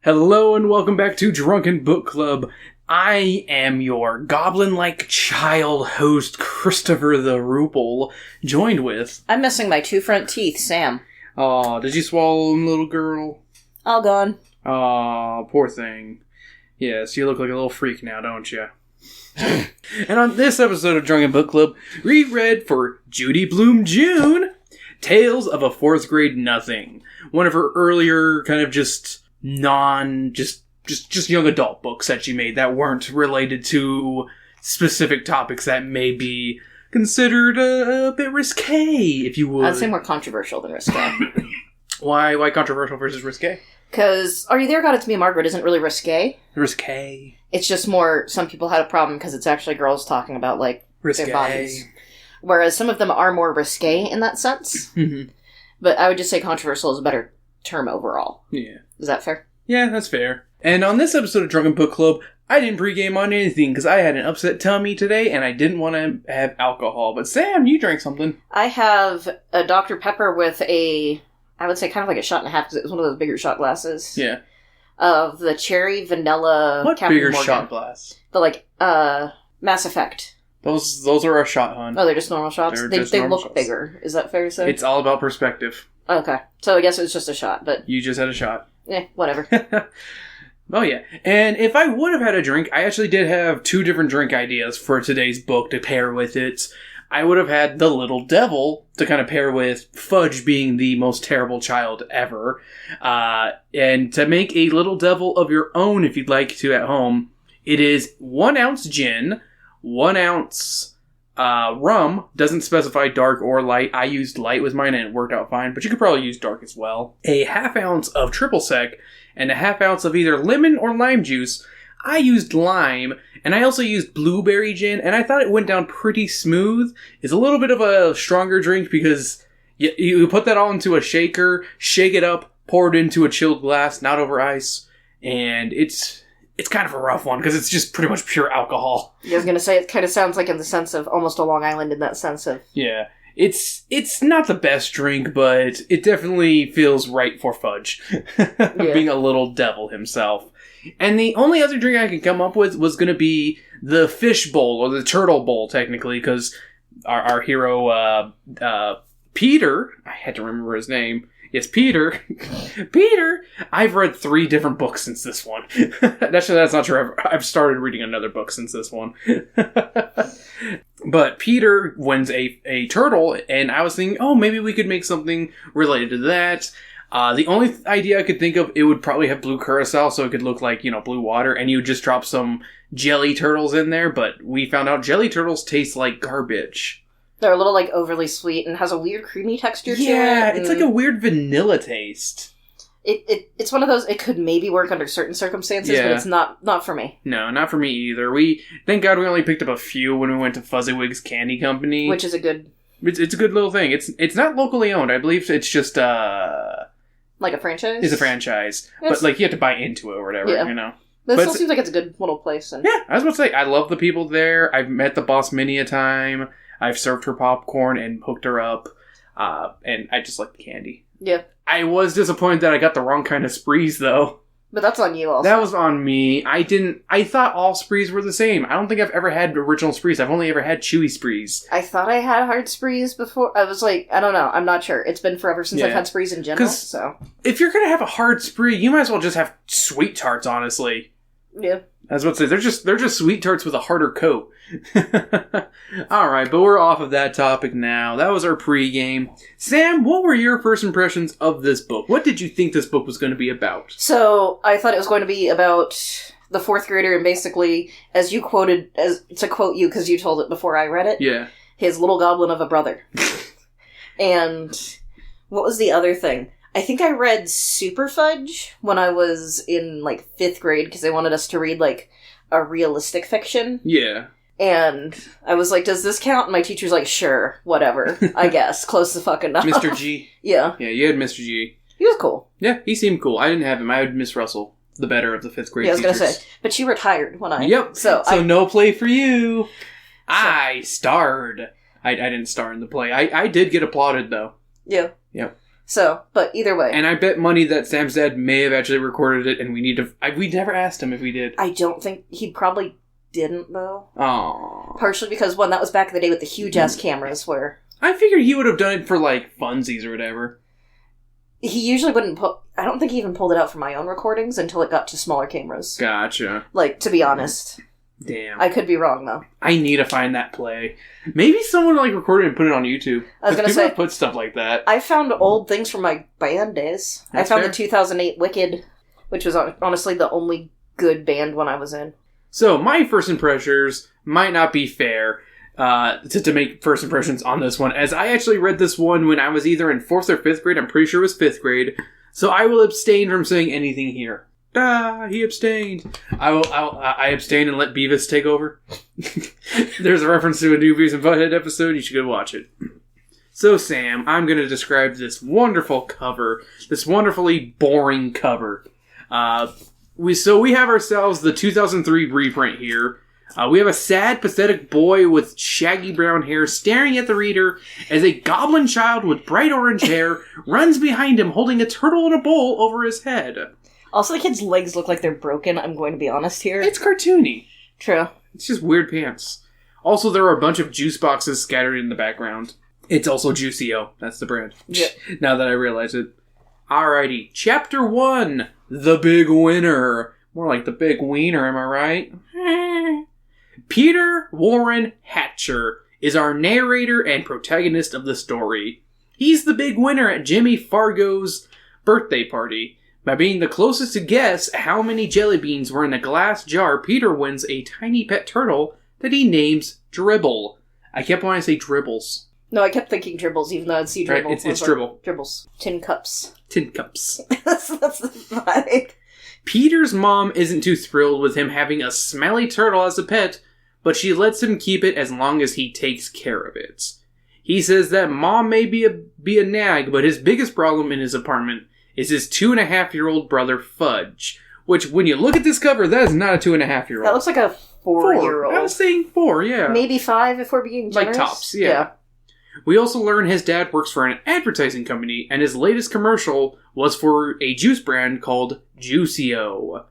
Hello and welcome back to Drunken Book Club. I am your goblin-like child host, Christopher the Rupel, joined with... I'm missing my two front teeth, Sam. Aw, did you swallow them, little girl? All gone. Aw, poor thing. Yes, you look like a little freak now, don't you? And on this episode of Drunken Book Club, we read for Judy Blume June, Tales of a Fourth Grade Nothing. One of her earlier kind of just young adult books that she made that weren't related to specific topics that may be considered a bit risque, if you would. I'd say more controversial than risque. Why controversial versus risque? Because Are You There, God, It's Me, Margaret isn't really risque. Risque. It's just more, some people had a problem because it's actually girls talking about, like, risque. their bodies. Whereas some of them are more risque in that sense. Mm-hmm. But I would just say controversial is a better term overall. Yeah. Is that fair? Yeah, that's fair. And on this episode of Drunken Book Club, I didn't pregame on anything because I had an upset tummy today and I didn't want to have alcohol. But Sam, you drank something. I have a Dr. Pepper with I would say kind of like a shot and a half because it was one of those bigger shot glasses. Yeah. Of the cherry vanilla What Captain bigger Morgan. shot glass? The Mass Effect. Those are a shot, hon. Oh, they're just normal shots? They look shots. bigger. Is that fair to say? It's all about perspective. Okay. So I guess it was just a shot, but... You just had a shot. Whatever. Oh, yeah. And if I would have had a drink, I actually did have two different drink ideas for today's book to pair with it. I would have had The Little Devil to kind of pair with Fudge being the most terrible child ever. And to make a Little Devil of your own, if you'd like to at home, it is 1 ounce gin, 1 ounce rum. Doesn't specify dark or light. I used light with mine and it worked out fine, but you could probably use dark as well. A 1/2 ounce of triple sec and a 1/2 ounce of either lemon or lime juice. I used lime, and I also used blueberry gin, and I thought it went down pretty smooth. It's a little bit of a stronger drink because you put that all into a shaker, shake it up, pour it into a chilled glass, not over ice, and it's kind of a rough one because it's just pretty much pure alcohol. I was going to say, it kind of sounds like in the sense of almost a Long Island in that sense of... Yeah. It's not the best drink, but it definitely feels right for Fudge. Being a little devil himself. And the only other drink I could come up with was going to be the fish bowl, or the turtle bowl, technically, because our hero, Peter, I had to remember his name. Yes, Peter. Peter! I've read 3 different books since this one. Actually, that's not true. I've started reading another book since this one. But Peter wins a turtle, and I was thinking, maybe we could make something related to that. The only idea I could think of, it would probably have blue curacao, so it could look like, blue water, and you would just drop some jelly turtles in there, but we found out jelly turtles taste like garbage. They're a little, overly sweet and has a weird creamy texture to it. Yeah, it's like a weird vanilla taste. It's one of those, it could maybe work under certain circumstances, but it's not for me. No, not for me either. Thank God we only picked up a few when we went to Fuzzywigs Candy Company. Which is a good... It's a good little thing. It's not locally owned. I believe it's just, like a franchise? It's a franchise. But, you have to buy into it or whatever, But it still seems like it's a good little place. And... Yeah, I was about to say, I love the people there. I've met the boss many a time. I've served her popcorn and hooked her up. And I just like the candy. Yeah. I was disappointed that I got the wrong kind of sprees, though. But that's on you also. That was on me. I thought all sprees were the same. I don't think I've ever had original sprees. I've only ever had chewy sprees. I thought I had hard sprees before. I was like, I don't know. I'm not sure. It's been forever since I've had sprees in general, so... If you're gonna have a hard spree, you might as well just have sweet tarts, honestly. Yeah. I was about to say, they're just sweet tarts with a harder coat. Alright, but we're off of that topic now. That was our pregame. Sam, what were your first impressions of this book? What did you think this book was going to be about? So, I thought it was going to be about the 4th grader and basically, as you quoted, to quote you because you told it before I read it, his little goblin of a brother. And what was the other thing? I think I read Super Fudge when I was in, 5th grade, because they wanted us to read, a realistic fiction. Yeah. And I was like, does this count? And my teacher's like, sure, whatever, I guess. Close the fuck enough. Mr. G. Yeah. Yeah, you had Mr. G. He was cool. Yeah, he seemed cool. I didn't have him. I had Miss Russell, the better of the 5th grade teachers. Yeah, I was going to say. But she retired when I... Yep. So no play for you. So, I starred. I didn't star in the play. I did get applauded, though. Yeah. Yep. So, but either way. And I bet money that Sam's dad may have actually recorded it, and we never asked him if we did. I don't think... He probably didn't, though. Aww. Partially because, one, that was back in the day with the huge-ass cameras where... I figured he would have done it for, like, funsies or whatever. He usually wouldn't I don't think he even pulled it out for my own recordings until it got to smaller cameras. Gotcha. Like, to be honest. Damn. I could be wrong, though. I need to find that play. Maybe someone, like, recorded it and put it on YouTube. I was going to say... put stuff like that. I found old things from my band days. That's I found fair. the 2008 Wicked, which was honestly the only good band one I was in. So, my first impressions might not be fair to make first impressions on this one, as I actually read this one when I was either in 4th or 5th grade. I'm pretty sure it was 5th grade. So I will abstain from saying anything here. He abstained. I abstain and let Beavis take over. There's a reference to a new Beavis and Butthead episode. You should go watch it. So, Sam, I'm going to describe this wonderful cover. This wonderfully boring cover. We have ourselves the 2003 reprint here. We have a sad, pathetic boy with shaggy brown hair staring at the reader as a goblin child with bright orange hair runs behind him holding a turtle in a bowl over his head. Also, the kid's legs look like they're broken, I'm going to be honest here. It's cartoony. True. It's just weird pants. Also, there are a bunch of juice boxes scattered in the background. It's also Juicio. That's the brand. Yeah. Now that I realize it. Alrighty. Chapter 1. The Big Winner. More like the Big Wiener, am I right? Peter Warren Hatcher is our narrator and protagonist of the story. He's the big winner at Jimmy Fargo's birthday party. By being the closest to guess how many jelly beans were in a glass jar, Peter wins a tiny pet turtle that he names Dribble. I kept wanting to say Dribbles. No, I kept thinking Dribbles, even though I'd see Dribbles. Right, it's Dribble. Dribbles. Tin cups. Tin cups. that's the vibe. Peter's mom isn't too thrilled with him having a smelly turtle as a pet, but she lets him keep it as long as he takes care of it. He says that mom may be a nag, but his biggest problem in his apartment is his 2.5-year-old brother Fudge. Which, when you look at this cover, that is not a 2.5-year-old. That looks like a 4-year-old. I was saying 4, yeah. Maybe 5 if we're being generous. Like tops, yeah. We also learn his dad works for an advertising company, and his latest commercial was for a juice brand called Juicio.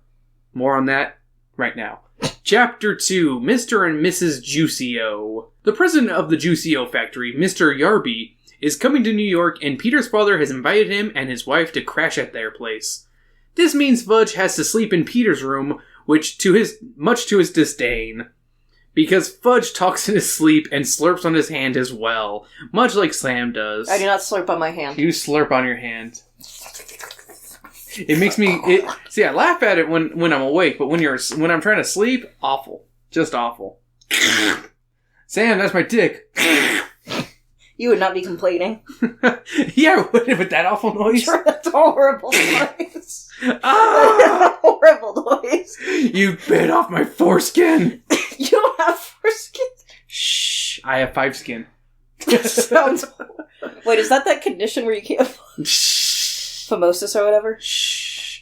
More on that right now. Chapter 2, Mr. and Mrs. Juicio. The president of the Juicio factory, Mr. Yarby, is coming to New York, and Peter's father has invited him and his wife to crash at their place. This means Fudge has to sleep in Peter's room, much to his disdain. Because Fudge talks in his sleep and slurps on his hand as well, much like Sam does. I do not slurp on my hand. You slurp on your hand. It makes me... See, I laugh at it when I'm awake, but when I'm trying to sleep, awful. Just awful. Sam, that's my dick. You would not be complaining. Yeah, I would, with that awful noise. Sure, that's a horrible noise. Ah! Horrible noise. You bit off my foreskin. You don't have foreskin? Shh, I have 5 skin. Sounds... Wait, is that condition where you can't... Shh. Phimosis or whatever? Shh.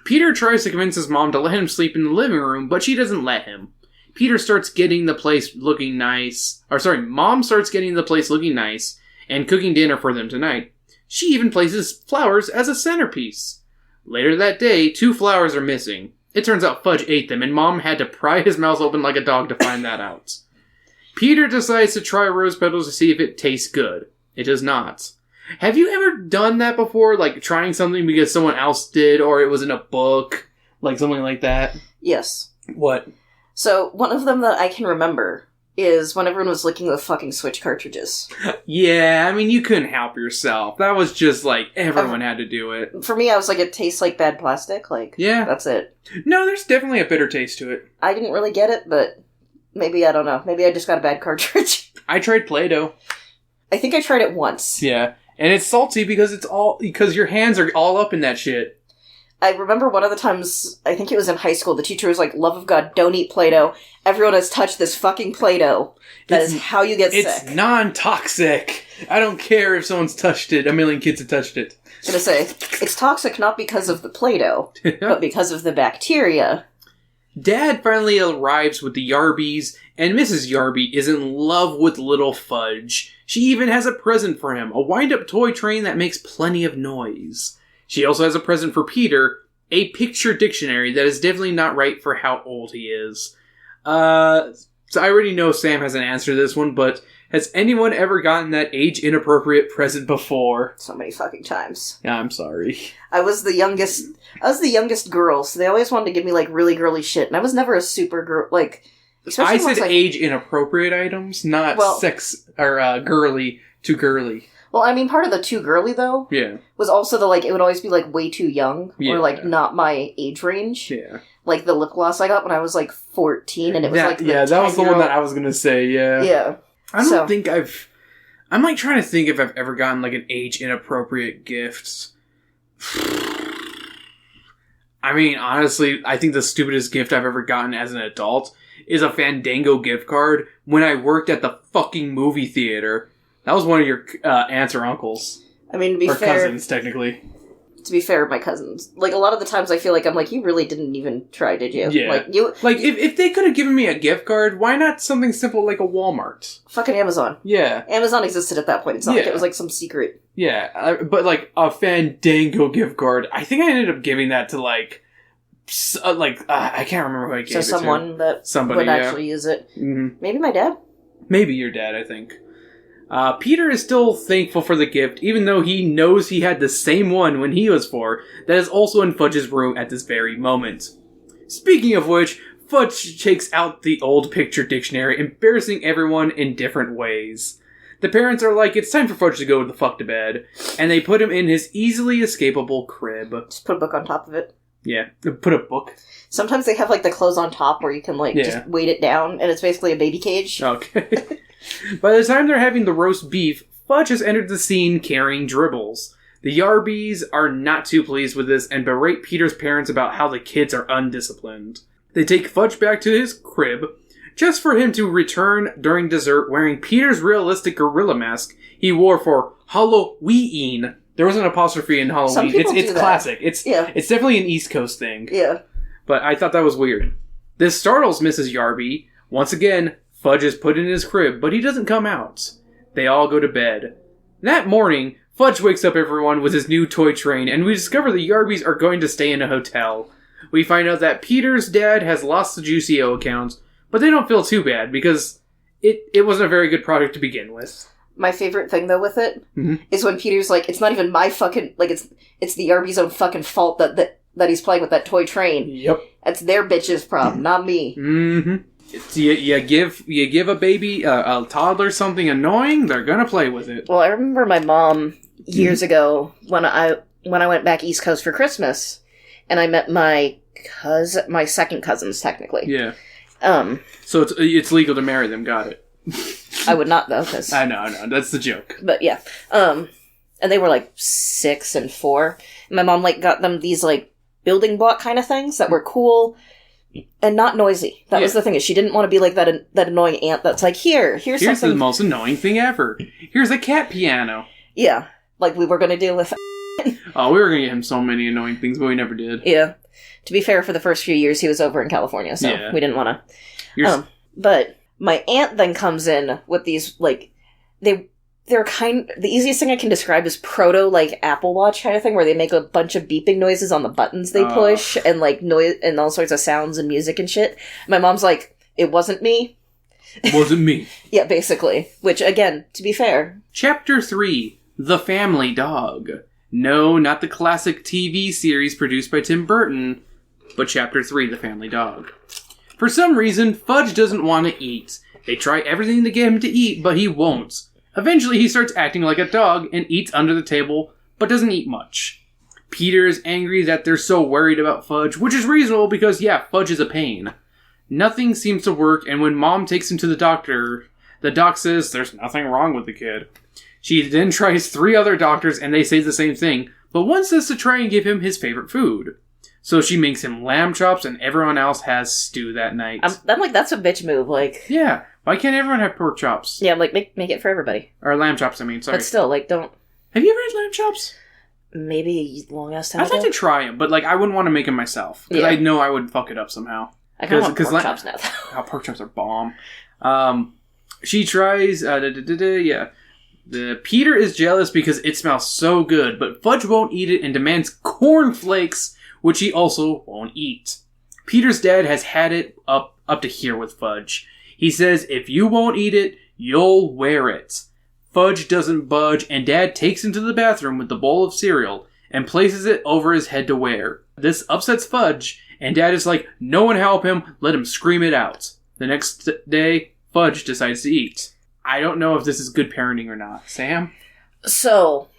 Peter tries to convince his mom to let him sleep in the living room, but she doesn't let him. Peter starts getting the place looking nice. Mom starts getting the place looking nice and cooking dinner for them tonight. She even places flowers as a centerpiece. Later that day, 2 flowers are missing. It turns out Fudge ate them, and Mom had to pry his mouth open like a dog to find that out. Peter decides to try rose petals to see if it tastes good. It does not. Have you ever done that before? Like, trying something because someone else did, or it was in a book? Like, something like that? Yes. What? So, one of them that I can remember is when everyone was licking the fucking Switch cartridges. Yeah, I mean, you couldn't help yourself. That was just, like, everyone had to do it. For me, I was like, it tastes like bad plastic. Like, yeah. That's it. No, there's definitely a bitter taste to it. I didn't really get it, but maybe, I don't know. Maybe I just got a bad cartridge. I tried Play-Doh. I think I tried it once. Yeah. And it's salty because your hands are all up in that shit. I remember one of the times, I think it was in high school, the teacher was like, love of God, don't eat Play-Doh. Everyone has touched this fucking Play-Doh. That is how you get sick. It's non-toxic. I don't care if someone's touched it. A million kids have touched it. I was gonna say, it's toxic not because of the Play-Doh, but because of the bacteria. Dad finally arrives with the Yarbies, and Mrs. Yarby is in love with little Fudge. She even has a present for him, a wind-up toy train that makes plenty of noise. She also has a present for Peter, a picture dictionary that is definitely not right for how old he is. So I already know Sam has an answer to this one, but has anyone ever gotten that age-inappropriate present before? So many fucking times. Yeah, I'm sorry. I was the youngest girl, so they always wanted to give me, like, really girly shit, and I was never a super girl, like... I said age-inappropriate items, not sex, or girly to girly. Well, I mean, part of the too girly, though, was also the, like, it would always be, like, way too young, or, like, not my age range. Yeah. Like, the lip gloss I got when I was, like, 14, and it was, that was the one that I was gonna say, yeah. Yeah. I don't think I'm, like, trying to think if I've ever gotten, like, an age-inappropriate gift. I mean, honestly, I think the stupidest gift I've ever gotten as an adult is a Fandango gift card when I worked at the fucking movie theater. That was one of your aunts or uncles. I mean, to be fair... Or cousins, technically. To be fair, my cousins. Like, a lot of the times I feel like I'm like, you really didn't even try, did you? Yeah. If they could have given me a gift card, why not something simple like a Walmart? Fucking Amazon. Yeah. Amazon existed at that point. It's not like it was, like, some secret. Yeah, but, like, a Fandango gift card, I think I ended up giving that to, like... I can't remember who I gave it to. So someone that would actually use it. Mm-hmm. Maybe my dad? Maybe your dad, I think. Peter is still thankful for the gift, even though he knows he had the same one when he was 4, that is also in Fudge's room at this very moment. Speaking of which, Fudge takes out the old picture dictionary, embarrassing everyone in different ways. The parents are like, it's time for Fudge to go the fuck to bed, and they put him in his easily escapable crib. Just put a book on top of it. Yeah, put a book. Sometimes they have, like, the clothes on top where you can, like, just weight it down, and it's basically a baby cage. Okay. By the time they're having the roast beef, Fudge has entered the scene carrying dribbles. The Yarbies are not too pleased with this and berate Peter's parents about how the kids are undisciplined. They take Fudge back to his crib, just for him to return during dessert wearing Peter's realistic gorilla mask he wore for Halloween. There was an apostrophe in Halloween. It's classic. It's definitely an East Coast thing. Yeah. But I thought that was weird. This startles Mrs. Yarby. Once again, Fudge is put in his crib, but he doesn't come out. They all go to bed. That morning, Fudge wakes up everyone with his new toy train, and we discover the Yarbies are going to stay in a hotel. We find out that Peter's dad has lost the Juicio account, but they don't feel too bad, because it wasn't a very good product to begin with. My favorite thing, though, with it, is when Peter's like, it's not even my fucking... Like, it's the Yarby's own fucking fault that he's playing with that toy train. Yep. That's their bitch's problem, not me. Mm-hmm. You give a baby, a toddler something annoying, they're gonna play with it. Well, I remember my mom, years ago, when I went back East Coast for Christmas, and I met my second cousins, technically. Yeah. So it's legal to marry them, got it. I would not, though, because... I know, that's the joke. But, yeah. And they were, like, 6 and 4. And my mom, like, got them these, like, building block kind of things that were cool and not noisy. That was the thing, is she didn't want to be, like, that annoying aunt that's like, here's something... the most annoying thing ever. Here's a cat piano. Yeah. Like we were going to do with... Oh, we were going to get him so many annoying things, but we never did. Yeah. To be fair, for the first few years, he was over in California, so we didn't want to... But... My aunt then comes in with these, like, they're the easiest thing I can describe is proto, like, Apple Watch kind of thing, where they make a bunch of beeping noises on the buttons they push, and, like, noise, and all sorts of sounds and music and shit. My mom's like, it wasn't me. Wasn't me. Yeah, basically. Which, again, to be fair. Chapter 3, The Family Dog. No, not the classic TV series produced by Tim Burton, but Chapter 3, The Family Dog. For some reason, Fudge doesn't want to eat. They try everything to get him to eat, but he won't. Eventually, he starts acting like a dog and eats under the table, but doesn't eat much. Peter is angry that they're so worried about Fudge, which is reasonable because, Fudge is a pain. Nothing seems to work, and when Mom takes him to the doctor, the doc says there's nothing wrong with the kid. She then tries 3 other doctors, and they say the same thing, but one says to try and give him his favorite food. So she makes him lamb chops, and everyone else has stew that night. I'm like, that's a bitch move, like... Yeah, why can't everyone have pork chops? Yeah, like, make it for everybody. Or lamb chops, I mean, sorry. But still, like, don't... Have you ever had lamb chops? Maybe long ass time I'd like to try them, but, like, I wouldn't want to make them myself. Because I know I would fuck it up somehow. I kind of want pork chops now, though. Oh, pork chops are bomb. She tries... Peter is jealous because it smells so good, but Fudge won't eat it and demands cornflakes, which he also won't eat. Peter's dad has had it up to here with Fudge. He says, if you won't eat it, you'll wear it. Fudge doesn't budge, and Dad takes him to the bathroom with the bowl of cereal and places it over his head to wear. This upsets Fudge, and Dad is like, no one help him, let him scream it out. The next day, Fudge decides to eat. I don't know if this is good parenting or not. Sam? So,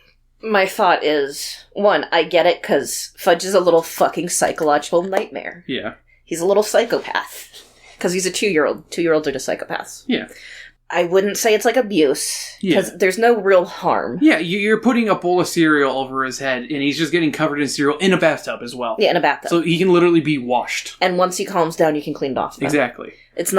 my thought is, one, I get it because Fudge is a little fucking psychological nightmare. Yeah. He's a little psychopath. Because he's a 2-year-old. 2-year-olds are just psychopaths. Yeah. I wouldn't say it's like abuse. Because there's no real harm. Yeah, you're putting a bowl of cereal over his head, and he's just getting covered in cereal in a bathtub as well. Yeah, in a bathtub. So he can literally be washed. And once he calms down, you can clean it off. Then. Exactly. He's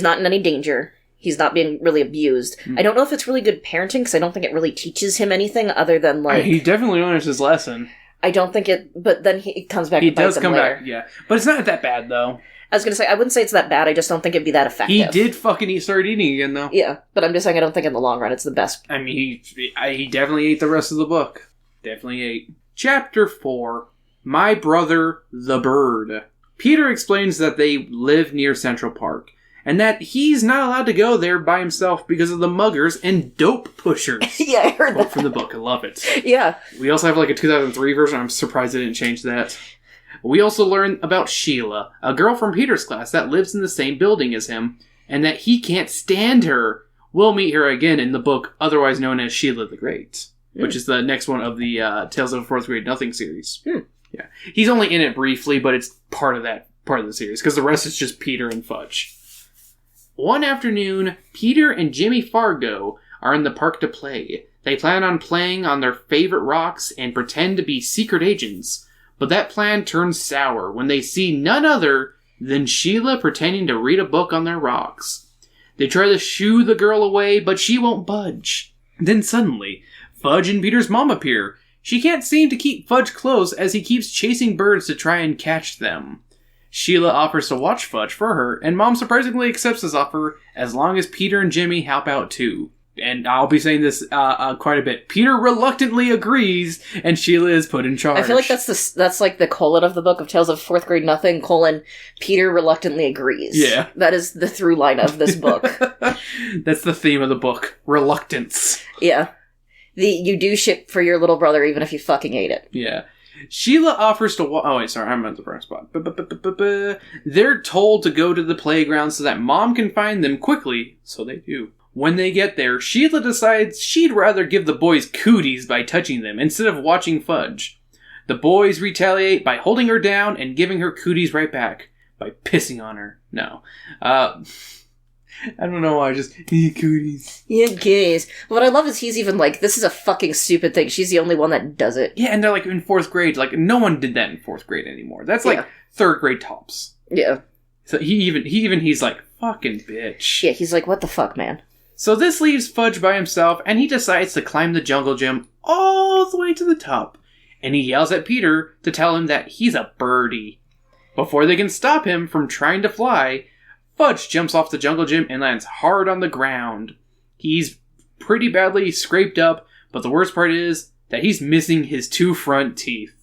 not in any danger. He's not being really abused. I don't know if it's really good parenting, because I don't think it really teaches him anything other than, like... He definitely learns his lesson. I don't think it... But then he comes back and bites him later. He does come back, yeah. But it's not that bad, though. I was going to say, I wouldn't say it's that bad, I just don't think it'd be that effective. He did fucking start eating again, though. Yeah, but I'm just saying I don't think in the long run it's the best. I mean, he definitely ate the rest of the book. Definitely ate. Chapter 4. My Brother, the Bird. Peter explains that they live near Central Park, and that he's not allowed to go there by himself because of the muggers and dope pushers. Yeah, I heard that. From the book. I love it. Yeah. We also have like a 2003 version. I'm surprised they didn't change that. We also learn about Sheila, a girl from Peter's class that lives in the same building as him, and that he can't stand her. We'll meet her again in the book, otherwise known as Sheila the Great, which is the next one of the Tales of a Fourth Grade Nothing series. Yeah, he's only in it briefly, but it's part of the series, because the rest is just Peter and Fudge. One afternoon, Peter and Jimmy Fargo are in the park to play. They plan on playing on their favorite rocks and pretend to be secret agents. But that plan turns sour when they see none other than Sheila pretending to read a book on their rocks. They try to shoo the girl away, but she won't budge. Then suddenly, Fudge and Peter's mom appear. She can't seem to keep Fudge close as he keeps chasing birds to try and catch them. Sheila offers to watch Fudge for her, and Mom surprisingly accepts this offer as long as Peter and Jimmy help out too. And I'll be saying this quite a bit. Peter reluctantly agrees, and Sheila is put in charge. I feel like that's like the colon of the book of Tales of Fourth Grade Nothing, Peter reluctantly agrees. Yeah. That is the through line of this book. That's the theme of the book. Reluctance. Yeah. You do shit for your little brother even if you fucking ate it. Yeah. Sheila offers to oh wait, sorry, I'm at the wrong spot. They're told to go to the playground so that Mom can find them quickly, so they do. When they get there, Sheila decides she'd rather give the boys cooties by touching them instead of watching Fudge. The boys retaliate by holding her down and giving her cooties right back by pissing on her. No. I don't know why, just, cooties. Yeah, cooties. What I love is he's even like, this is a fucking stupid thing. She's the only one that does it. Yeah, and they're like in 4th grade. Like, no one did that in 4th grade anymore. That's like 3rd grade tops. Yeah. So he's like, fucking bitch. Yeah, he's like, what the fuck, man? So this leaves Fudge by himself, and he decides to climb the jungle gym all the way to the top. And he yells at Peter to tell him that he's a birdie. Before they can stop him from trying to fly, Fudge jumps off the jungle gym and lands hard on the ground. He's pretty badly scraped up, but the worst part is that he's missing his 2 front teeth.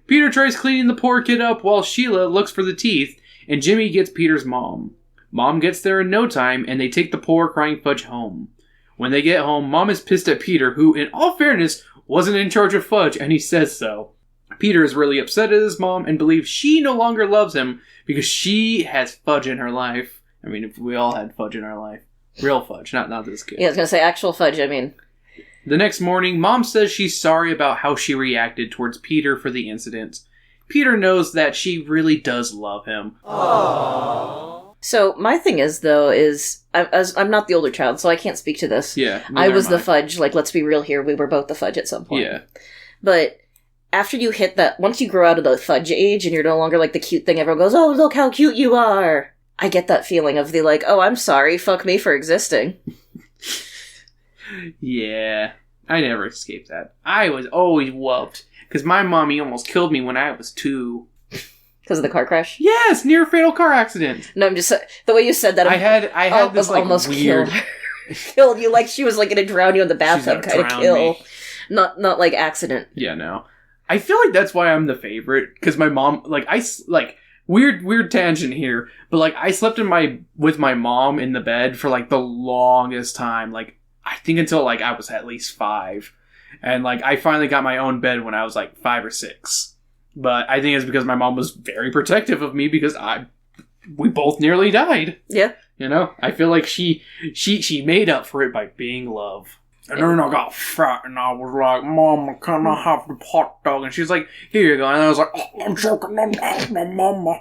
Peter tries cleaning the poor kid up while Sheila looks for the teeth, and Jimmy gets Peter's mom. Mom gets there in no time, and they take the poor crying Fudge home. When they get home, Mom is pissed at Peter, who, in all fairness, wasn't in charge of Fudge, and he says so. Peter is really upset at his mom and believes she no longer loves him because she has Fudge in her life. I mean, if we all had Fudge in our life. Real Fudge, not this kid. Yeah, I was gonna say actual Fudge, I mean. The next morning, Mom says she's sorry about how she reacted towards Peter for the incident. Peter knows that she really does love him. Aww. So, my thing is, though, I'm not the older child, so I can't speak to this. Yeah. I was the Fudge, like, let's be real here, we were both the Fudge at some point. Yeah. But after you hit that, once you grow out of the Fudge age and you're no longer, like, the cute thing everyone goes, oh, look how cute you are! I get that feeling of the, like, oh, I'm sorry, fuck me for existing. Yeah. I never escaped that. I was always whooped. Because my mommy almost killed me when I was 2. Because of the car crash? Yes, near fatal car accident. No, I'm just... The way you said that... I had this, like, almost weird... Killed you like she was, like, gonna drown you in the bathtub kind of kill. Me. Not, like, accident. Yeah, no. I feel like that's why I'm the favorite. Because my mom... Weird tangent here. But, like, I slept with my mom in the bed for, like, the longest time. Like, I think until, like, I was at least 5. And, like, I finally got my own bed when I was, like, 5 or 6. But I think it's because my mom was very protective of me because we both nearly died. Yeah. You know? I feel like she made up for it by being love. And then I got fat and I was like, Mama, can I have the hot dog? And she was like, here you go. And I was like, oh, I'm joking. Mama.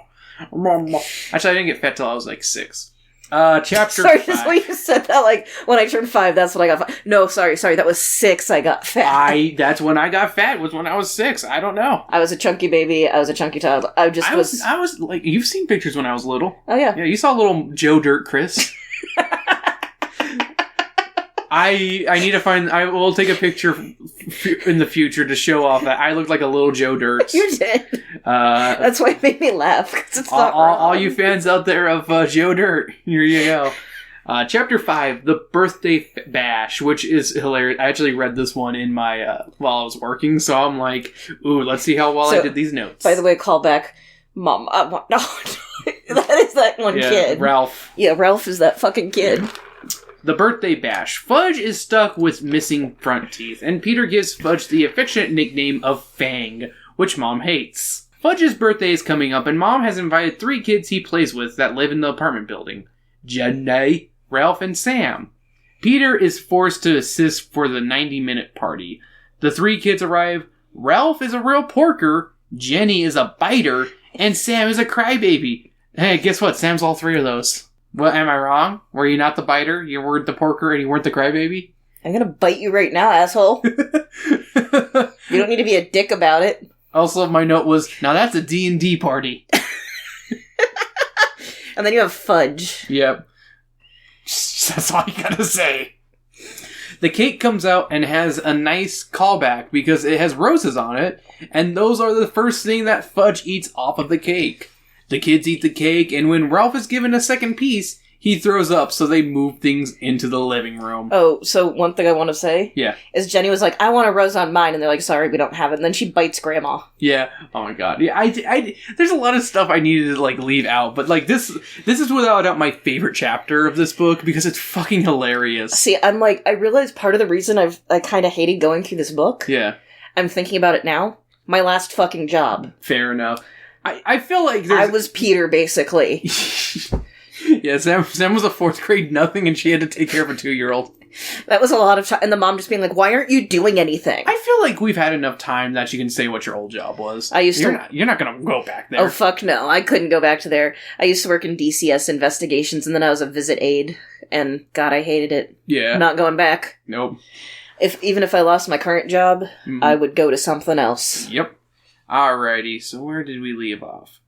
Actually, I didn't get fat till I was like 6. Chapter 5. Just when you said that, like, when I turned 5, that's when I got fat. No, sorry, that was 6 I got fat. That's when I got fat, was when I was 6. I don't know. I was a chunky baby, I was a chunky child. I was like, you've seen pictures when I was little. Oh, yeah. Yeah, you saw little Joe Dirt Chris. I need to find... I will take a picture in the future to show off that I looked like a little Joe Dirt. You did. That's why it made me laugh, because it's not wrong. All you fans out there of Joe Dirt, here you go. Chapter 5, The Birthday Bash, which is hilarious. I actually read this one in my... while I was working, so I'm like, ooh, let's see how well I did these notes. By the way, call back, Mom, no, that is that one kid. Ralph. Yeah, Ralph is that fucking kid. The Birthday Bash. Fudge is stuck with missing front teeth, and Peter gives Fudge the affectionate nickname of Fang, which Mom hates. Fudge's birthday is coming up, and Mom has invited 3 kids he plays with that live in the apartment building. Jenny, Ralph, and Sam. Peter is forced to assist for the 90-minute party. The 3 kids arrive. Ralph is a real porker, Jenny is a biter, and Sam is a crybaby. Hey, guess what? Sam's all 3 of those. Well, am I wrong? Were you not the biter? You weren't the porker and you weren't the crybaby? I'm gonna bite you right now, asshole. You don't need to be a dick about it. Also, my note was, now that's a D&D party. And then you have Fudge. Yep. That's all you gotta say. The cake comes out and has a nice callback because it has roses on it, and those are the first thing that Fudge eats off of the cake. The kids eat the cake, and when Ralph is given a second piece, he throws up, so they move things into the living room. Oh, so one thing I want to say is Jenny was like, I want a rose on mine, and they're like, sorry, we don't have it, and then she bites Grandma. Yeah. Oh my god. Yeah, I there's a lot of stuff I needed to, like, leave out, but, like, this is without a doubt my favorite chapter of this book, because it's fucking hilarious. See, I'm like, I realized part of the reason I kind of hated going through this book. Yeah. I'm thinking about it now. My last fucking job. Fair enough. I feel like I was Peter, basically. Yeah, Sam was a 4th grade nothing, and she had to take care of a 2-year-old. That was a lot of time. And the mom just being like, why aren't you doing anything? I feel like we've had enough time that you can say what your old job was. You're not going to go back there. Oh, fuck no. I couldn't go back to there. I used to work in DCS investigations, and then I was a visit aide. And, God, I hated it. Yeah. Not going back. Nope. Even if I lost my current job, I would go to something else. Yep. Alrighty, so where did we leave off?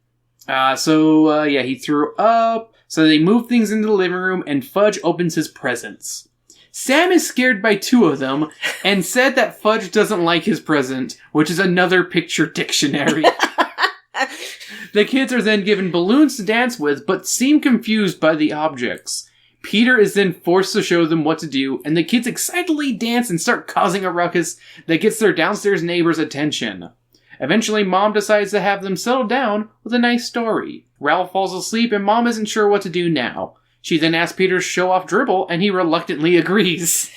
He threw up. So they move things into the living room, and Fudge opens his presents. Sam is scared by 2 of them, and said that Fudge doesn't like his present, which is another picture dictionary. The kids are then given balloons to dance with, but seem confused by the objects. Peter is then forced to show them what to do, and the kids excitedly dance and start causing a ruckus that gets their downstairs neighbors' attention. Eventually, Mom decides to have them settle down with a nice story. Ralph falls asleep, and Mom isn't sure what to do now. She then asks Peter to show off dribble, and he reluctantly agrees.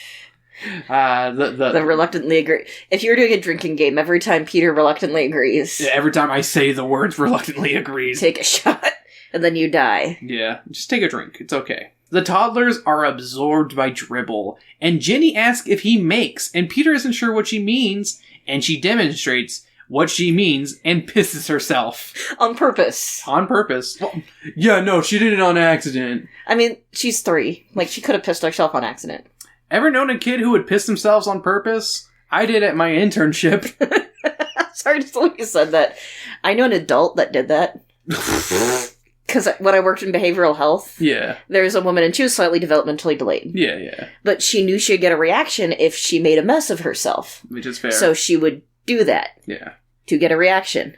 The reluctantly agree. If you're doing a drinking game, every time Peter reluctantly agrees. Yeah, every time I say the words reluctantly agrees. Take a shot, and then you die. Yeah, just take a drink. It's okay. The toddlers are absorbed by dribble, and Jenny asks if he makes, and Peter isn't sure what she means, and she demonstrates what she means and pisses herself. On purpose. On purpose. Well, yeah, no, she did it on accident. I mean, she's 3. Like, she could have pissed herself on accident. Ever known a kid who would piss themselves on purpose? I did at my internship. Sorry, just when you said that. I know an adult that did that. Because when I worked in behavioral health, there's a woman, and she was slightly developmentally delayed. Yeah. But she knew she'd get a reaction if she made a mess of herself. Which is fair. So she would do that. Yeah. To get a reaction.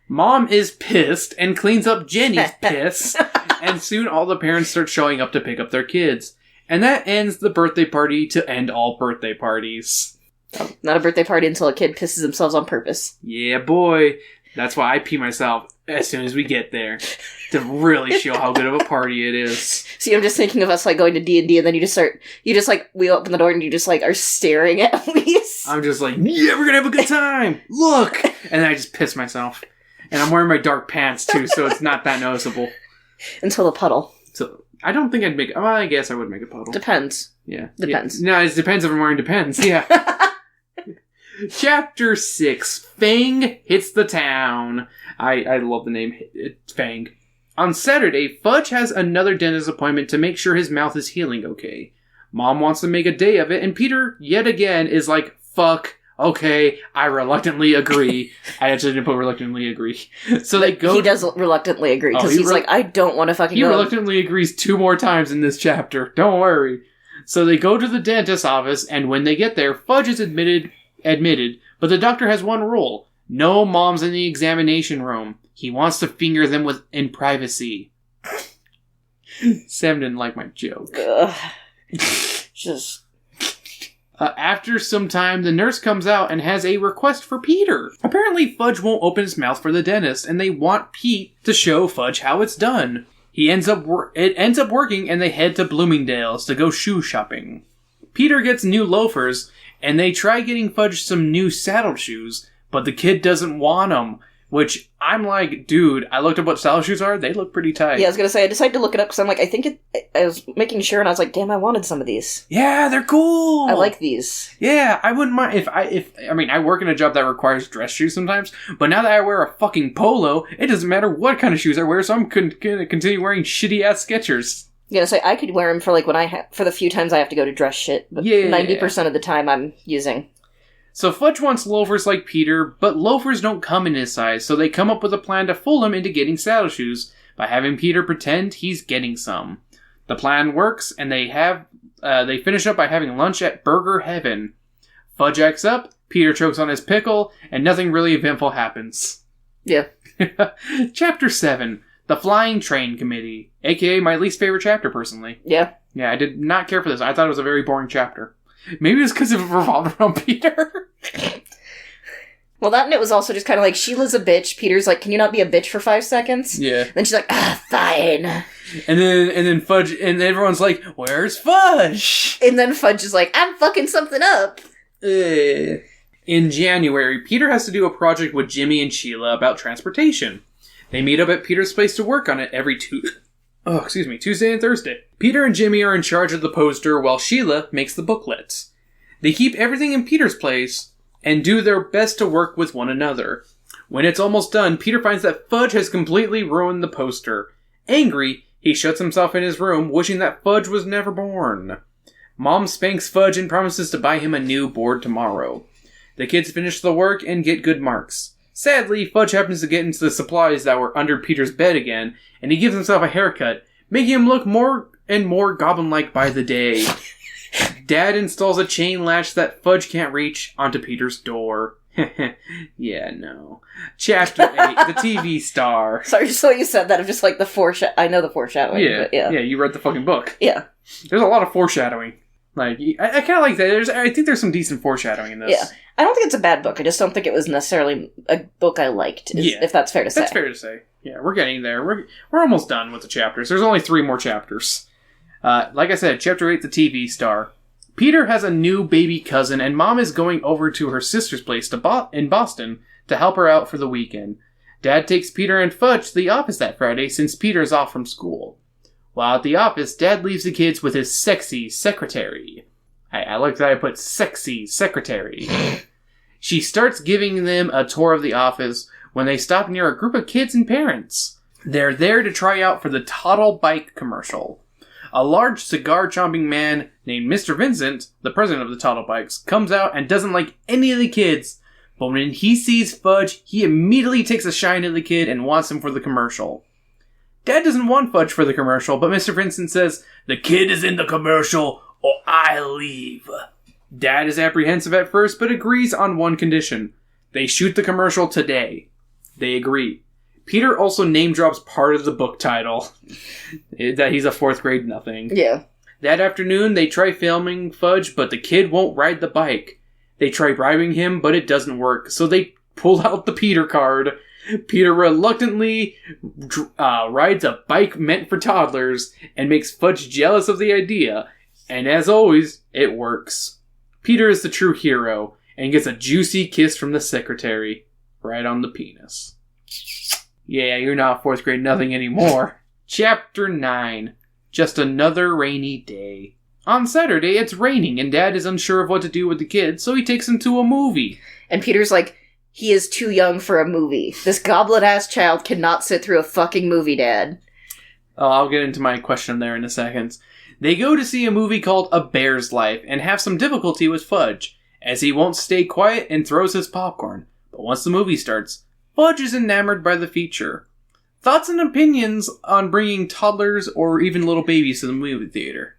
Mom is pissed and cleans up Jenny's piss, and soon all the parents start showing up to pick up their kids. And that ends the birthday party to end all birthday parties. Not a birthday party until a kid pisses themselves on purpose. Yeah, boy. That's why I pee myself as soon as we get there. To really show how good of a party it is. See, I'm just thinking of us, like, going to D&D, and then we open the door, and you just, like, are staring at Elise. I'm just like, yeah, we're gonna have a good time! Look! And then I just piss myself. And I'm wearing my dark pants, too, so it's not that noticeable. Until a puddle. So, I don't think I'd make... Well, I guess I would make a puddle. Depends. Yeah. Depends. Yeah. No, it depends if I'm wearing Depends, yeah. Chapter 6. Fang hits the town. I love the name, Fang. On Saturday, Fudge has another dentist appointment to make sure his mouth is healing okay. Mom wants to make a day of it, and Peter, yet again, is like, fuck. Okay, I reluctantly agree. I actually didn't put reluctantly agree. So they go... He does reluctantly agree, because he's like, I don't want to fucking go. He reluctantly agrees 2 more times in this chapter. Don't worry. So they go to the dentist's office, and when they get there, Fudge is admitted, but the doctor has one rule. No moms in the examination room. He wants to finger them in privacy. Sam didn't like my joke. Just... After some time, the nurse comes out and has a request for Peter. Apparently, Fudge won't open his mouth for the dentist, and they want Pete to show Fudge how it's done. It ends up working, and they head to Bloomingdale's to go shoe shopping. Peter gets new loafers, and they try getting Fudge some new saddle shoes, but the kid doesn't want them. Which, I'm like, dude, I looked up what saddle shoes are. They look pretty tight. Yeah, I was going to say, I decided to look it up because I'm like, I was making sure and I was like, damn, I wanted some of these. Yeah, they're cool. I like these. Yeah, I wouldn't mind I work in a job that requires dress shoes sometimes, but now that I wear a fucking polo, it doesn't matter what kind of shoes I wear, so I'm going to continue wearing shitty-ass Skechers. Yeah, so I could wear them for like for the few times I have to go to dress shit, but 90% of the time I'm using. So Fudge wants loafers like Peter, but loafers don't come in his size, so they come up with a plan to fool him into getting saddle shoes by having Peter pretend he's getting some. The plan works, and they finish up by having lunch at Burger Heaven. Fudge acts up, Peter chokes on his pickle, and nothing really eventful happens. Yeah. Chapter 7. The Flying Train Committee, aka my least favorite chapter, personally. Yeah. Yeah, I did not care for this. I thought it was a very boring chapter. Maybe it's because it revolved around Peter. Well, that and it was also just kind of like, Sheila's a bitch. Peter's like, can you not be a bitch for 5 seconds? Yeah. Then she's like, fine. And then Fudge, and everyone's like, where's Fudge? And then Fudge is like, I'm fucking something up. In January, Peter has to do a project with Jimmy and Sheila about transportation. They meet up at Peter's place to work on it every Tuesday and Thursday. Peter and Jimmy are in charge of the poster while Sheila makes the booklets. They keep everything in Peter's place and do their best to work with one another. When it's almost done, Peter finds that Fudge has completely ruined the poster. Angry, he shuts himself in his room, wishing that Fudge was never born. Mom spanks Fudge and promises to buy him a new board tomorrow. The kids finish the work and get good marks. Sadly, Fudge happens to get into the supplies that were under Peter's bed again, and he gives himself a haircut, making him look more and more goblin-like by the day. Dad installs a chain latch that Fudge can't reach onto Peter's door. Yeah, no. Chapter 8, the TV star. Sorry, just so you said that, I'm just like I know the foreshadowing. Yeah, but yeah, you read the fucking book. Yeah. There's a lot of foreshadowing. Like, I kind of like that. I think there's some decent foreshadowing in this. Yeah. I don't think it's a bad book. I just don't think it was necessarily a book I liked, if that's fair to say. That's fair to say. Yeah, we're getting there. We're almost done with the chapters. There's only 3 more chapters. Like I said, Chapter 8, the TV star. Peter has a new baby cousin, and Mom is going over to her sister's place in Boston to help her out for the weekend. Dad takes Peter and Fudge to the office that Friday since Peter is off from school. While at the office, Dad leaves the kids with his sexy secretary. I like that I put sexy secretary. She starts giving them a tour of the office when they stop near a group of kids and parents. They're there to try out for the Toddle Bike commercial. A large cigar-chomping man named Mr. Vincent, the president of the Toddle Bikes, comes out and doesn't like any of the kids. But when he sees Fudge, he immediately takes a shine to the kid and wants him for the commercial. Dad doesn't want Fudge for the commercial, but Mr. Vincent says, "The kid is in the commercial, or I leave." Dad is apprehensive at first, but agrees on one condition. They shoot the commercial today. They agree. Peter also name drops part of the book title. That he's a 4th grade nothing. Yeah. That afternoon, they try filming Fudge, but the kid won't ride the bike. They try bribing him, but it doesn't work, so they pull out the Peter card. Peter reluctantly rides a bike meant for toddlers and makes Fudge jealous of the idea. And as always, it works. Peter is the true hero and gets a juicy kiss from the secretary right on the penis. Yeah, you're not 4th grade nothing anymore. Chapter 9. Just another rainy day. On Saturday, it's raining and Dad is unsure of what to do with the kids, so he takes them to a movie. And Peter's like, he is too young for a movie. This goblin-ass child cannot sit through a fucking movie, Dad. Oh, I'll get into my question there in a second. They go to see a movie called A Bear's Life and have some difficulty with Fudge, as he won't stay quiet and throws his popcorn. But once the movie starts, Fudge is enamored by the feature. Thoughts and opinions on bringing toddlers or even little babies to the movie theater?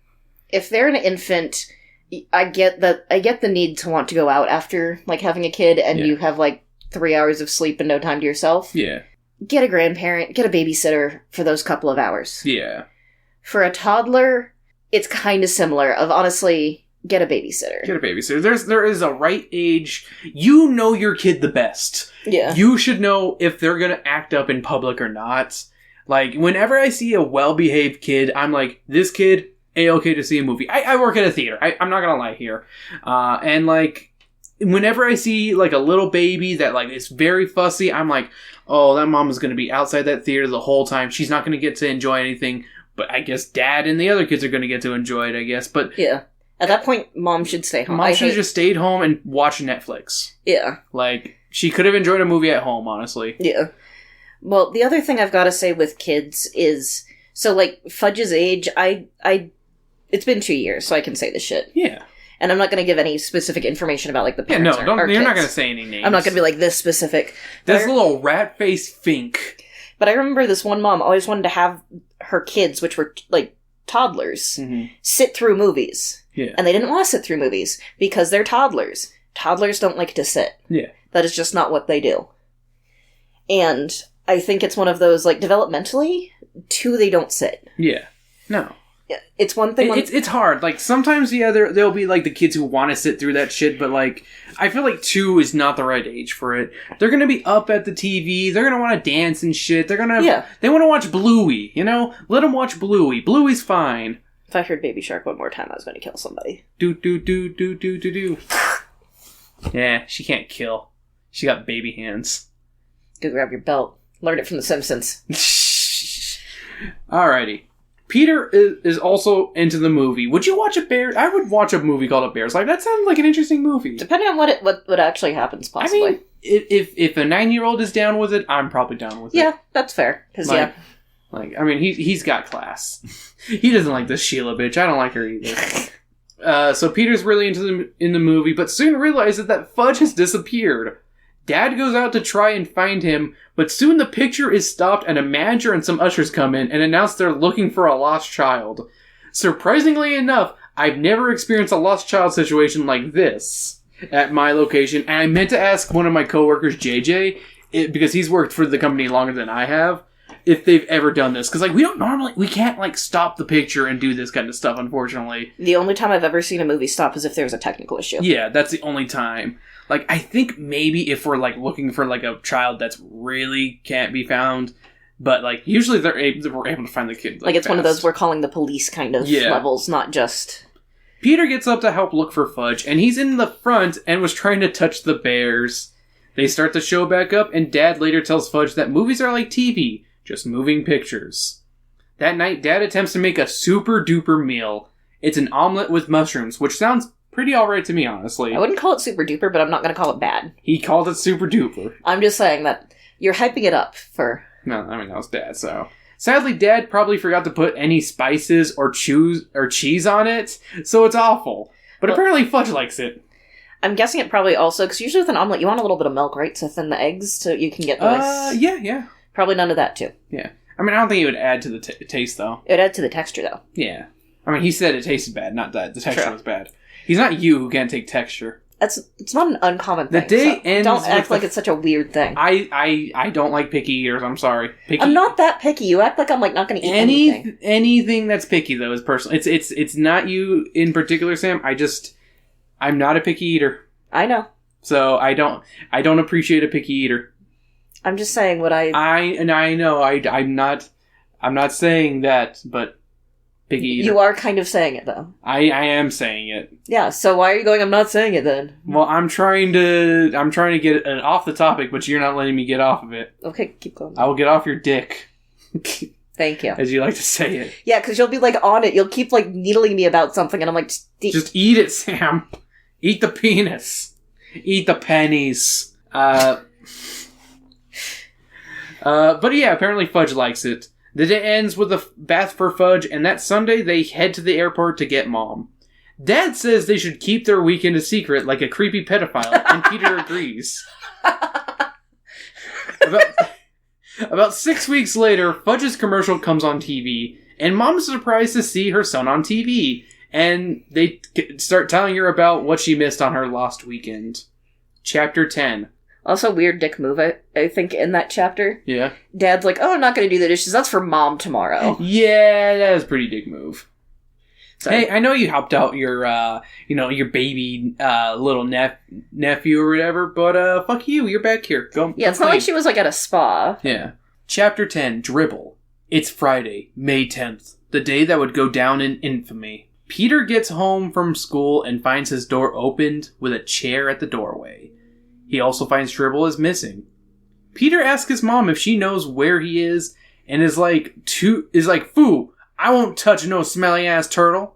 If they're an infant, I get the need to want to go out after, like, having a kid and you have, like, 3 hours of sleep and no time to yourself. Yeah. Get a grandparent, get a babysitter for those couple of hours. Yeah. For a toddler, it's kind of similar of, honestly, get a babysitter. Get a babysitter. There is a right age. You know your kid the best. Yeah. You should know if they're going to act up in public or not. Like, whenever I see a well-behaved kid, I'm like, this kid, A-okay to see a movie. I work at a theater. I'm not going to lie here. And, like, whenever I see, like, a little baby that, like, is very fussy, I'm like, oh, that mom is going to be outside that theater the whole time. She's not going to get to enjoy anything. But I guess Dad and the other kids are going to get to enjoy it, I guess. But yeah. At that point, Mom should stay home. Mom should have just stayed home and watched Netflix. Yeah. Like, she could have enjoyed a movie at home, honestly. Yeah. Well, the other thing I've got to say with kids is, so, like, Fudge's age, it's been 2 years, so I can say this shit. Yeah. And I'm not going to give any specific information about, like, the parents or you're kids. Not going to say any names. I'm not going to be, like, this specific. This little rat-faced fink. But I remember this one mom always wanted to have her kids, which were, like, toddlers, sit through movies. Yeah. And they didn't want to sit through movies because they're toddlers. Toddlers don't like to sit. Yeah. That is just not what they do. And I think it's one of those, like, developmentally, they don't sit. Yeah. No. It's one thing. It's hard. Like, sometimes, there'll be, like, the kids who want to sit through that shit, but, like, I feel like 2 is not the right age for it. They're gonna be up at the TV. They're gonna want to dance and shit. They're gonna... Yeah. They want to watch Bluey, Let them watch Bluey. Bluey's fine. If I heard Baby Shark one more time, I was going to kill somebody. Do. Yeah, she can't kill. She got baby hands. Go grab your belt. Learn it from The Simpsons. Alrighty. Peter is also into the movie. Would you watch I would watch a movie called A Bear's Life. That sounds like an interesting movie. Depending on what actually happens, possibly. I mean, if a 9-year-old is down with it, I'm probably down with it. Yeah, that's fair. He's got class. He doesn't like this Sheila bitch. I don't like her either. So Peter's really in the movie, but soon realizes that Fudge has disappeared. Dad goes out to try and find him, but soon the picture is stopped and a manager and some ushers come in and announce they're looking for a lost child. Surprisingly enough, I've never experienced a lost child situation like this at my location, and I meant to ask one of my coworkers, JJ, because he's worked for the company longer than I have, if they've ever done this. Because, like, we can't, like, stop the picture and do this kind of stuff, unfortunately. The only time I've ever seen a movie stop is if there's a technical issue. Yeah, that's the only time. Like, I think maybe if we're, like, looking for, like, a child that's really can't be found, but, like, usually we're able to find the kid, like it's fast. One of those we're calling the police kind of levels, not just... Peter gets up to help look for Fudge, and he's in the front and was trying to touch the bears. They start the show back up, and Dad later tells Fudge that movies are like TV, just moving pictures. That night, Dad attempts to make a super-duper meal. It's an omelet with mushrooms, which sounds pretty alright to me, honestly. I wouldn't call it super-duper, but I'm not going to call it bad. He called it super-duper. I'm just saying that you're hyping it up for... No, I mean, that was Dad, so... Sadly, Dad probably forgot to put any spices or cheese on it, so it's awful. But apparently Fudge likes it. I'm guessing it probably also... Because usually with an omelet, you want a little bit of milk, right? To thin the eggs, so you can get the nice... Yeah. Probably none of that, too. Yeah. I mean, I don't think it would add to the taste, though. It would add to the texture, though. Yeah. I mean, he said it tasted bad, not that the texture was bad. He's not you who can't take texture. it's not an uncommon thing. The day ends. Don't act like it's such a weird thing. I don't like picky eaters. I'm sorry. I'm not that picky. You act like I'm like not going to eat anything. Anything that's picky though is personal. It's not you in particular, Sam. I'm not a picky eater. I know. So I don't appreciate a picky eater. I'm just saying what I know. I'm not saying that, but picky eater. You are kind of saying it though. I am saying it. Yeah. So why are you going? I'm not saying it then. Well, I'm trying to get it off the topic, but you're not letting me get off of it. Okay, keep going. I will get off your dick. Thank you. As you like to say it. Yeah, because you'll be like on it. You'll keep like needling me about something, and I'm like, just eat it, Sam. Eat the penis. Eat the pennies. But yeah, apparently Fudge likes it. The day ends with a bath for Fudge, and that Sunday they head to the airport to get Mom. Dad says they should keep their weekend a secret like a creepy pedophile, and Peter agrees. About 6 weeks later, Fudge's commercial comes on TV, and Mom's surprised to see her son on TV, and they start telling her about what she missed on her lost weekend. Chapter 10. Also, weird dick move, I think, in that chapter. Yeah. Dad's like, oh, I'm not going to do the dishes. That's for Mom tomorrow. Yeah, that is a pretty dick move. So, hey, I know you helped out your, your baby little nephew or whatever, but fuck you, you're back here. Go. Yeah, it's not like she was like at a spa. Yeah. Chapter 10, Dribble. It's Friday, May 10th, the day that would go down in infamy. Peter gets home from school and finds his door opened with a chair at the doorway. He also finds Dribble is missing. Peter asks his mom if she knows where he is and is like, "Foo, I won't touch no smelly ass turtle."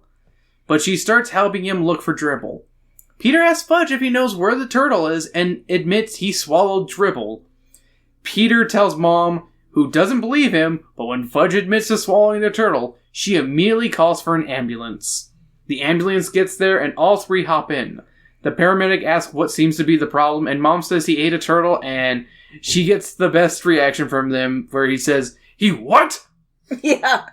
But she starts helping him look for Dribble. Peter asks Fudge if he knows where the turtle is and admits he swallowed Dribble. Peter tells Mom, who doesn't believe him, but when Fudge admits to swallowing the turtle, she immediately calls for an ambulance. The ambulance gets there and all three hop in. The paramedic asks what seems to be the problem, and Mom says he ate a turtle, and she gets the best reaction from them, where he says, "He what?" Yeah.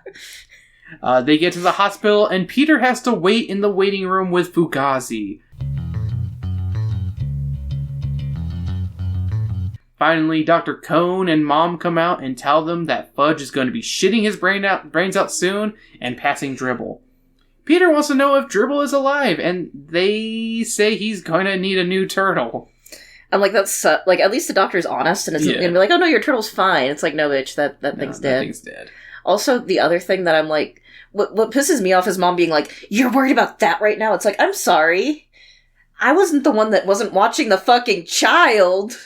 They get to the hospital, and Peter has to wait in the waiting room with Fugazi. Finally, Dr. Cone and Mom come out and tell them that Fudge is going to be shitting his brains out soon and passing Dribble. Peter wants to know if Dribble is alive, and they say he's going to need a new turtle. I'm like, that's, like, at least the doctor's honest and isn't going to be like, oh no, your turtle's fine. It's like, no bitch, that thing's dead. That thing's dead. Also, the other thing that I'm like, what pisses me off is Mom being like, you're worried about that right now? It's like, I'm sorry. I wasn't the one that wasn't watching the fucking child.